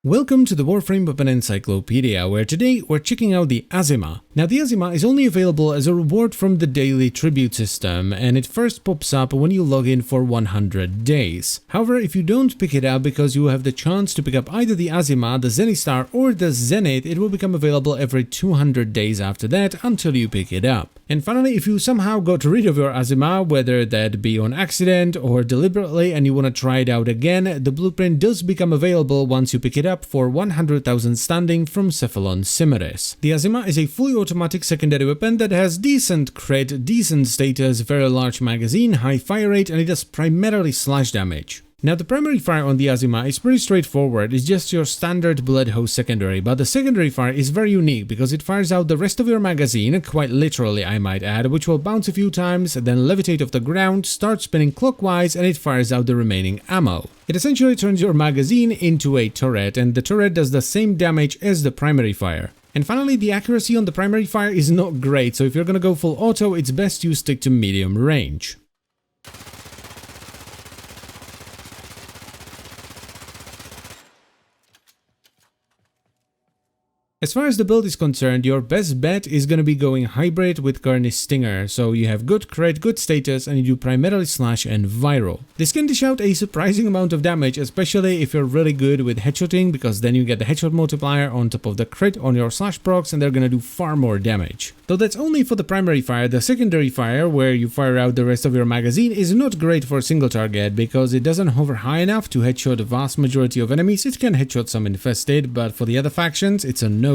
Welcome to the Warframe Weapon Encyclopedia, where today we're checking out the Azima. Now the Azima is only available as a reward from the daily tribute system, and it first pops up when you log in for 100 days. However, if you don't pick it up because you have the chance to pick up either the Azima, the Zenistar, or the Zenith, it will become available every 200 days after that until you pick it up. And finally, if you somehow got rid of your Azima, whether that be on accident or deliberately, and you want to try it out again, the blueprint does become available once you pick it up for 100,000 standing from Cephalon Cimeris. The Azima is a fully automatic secondary weapon that has decent crit, decent status, very large magazine, high fire rate, and it does primarily slash damage. Now the primary fire on the Azima is pretty straightforward, it's just your standard bullet hose secondary, but the secondary fire is very unique because it fires out the rest of your magazine, quite literally I might add, which will bounce a few times, then levitate off the ground, start spinning clockwise, and it fires out the remaining ammo. It essentially turns your magazine into a turret, and the turret does the same damage as the primary fire. And finally, the accuracy on the primary fire is not great, so if you're gonna go full auto, it's best you stick to medium range. As far as the build is concerned, your best bet is going to be going hybrid with Garnish Stinger, so you have good crit, good status, and you do primarily slash and viral. This can dish out a surprising amount of damage, especially if you're really good with headshotting, because then you get the headshot multiplier on top of the crit on your slash procs, and they're going to do far more damage. Though that's only for the primary fire, the secondary fire, where you fire out the rest of your magazine, is not great for single target, because it doesn't hover high enough to headshot the vast majority of enemies. It can headshot some infested, but for the other factions, it's a no-go.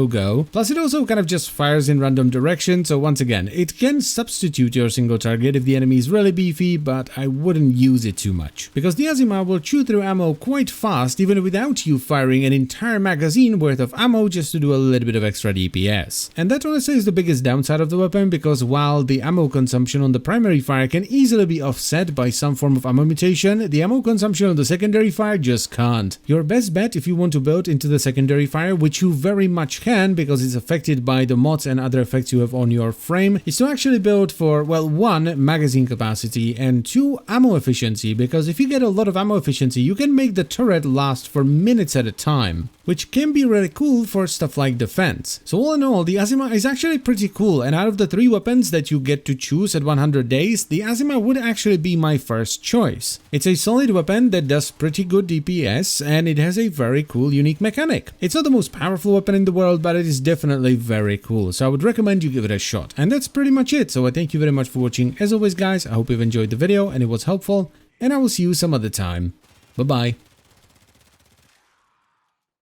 Plus, it also kind of just fires in random directions, so once again, it can substitute your single target if the enemy is really beefy, but I wouldn't use it too much. Because the Azima will chew through ammo quite fast, even without you firing an entire magazine worth of ammo just to do a little bit of extra DPS. And that honestly is the biggest downside of the weapon, because while the ammo consumption on the primary fire can easily be offset by some form of ammo mutation, the ammo consumption on the secondary fire just can't. Your best bet if you want to build into the secondary fire, which you very much can because it's affected by the mods and other effects you have on your frame, is to actually build for, well, 1, magazine capacity, and 2, ammo efficiency, because if you get a lot of ammo efficiency, you can make the turret last for minutes at a time, which can be really cool for stuff like defense. So all in all, the Azima is actually pretty cool, and out of the 3 weapons that you get to choose at 100 days, the Azima would actually be my first choice. It's a solid weapon that does pretty good DPS, and it has a very cool unique mechanic. It's not the most powerful weapon in the world, but it is definitely very cool, so I would recommend you give it a shot. And that's pretty much it, so I thank you very much for watching. As always guys, I hope you've enjoyed the video and it was helpful, and I will see you some other time. Bye bye.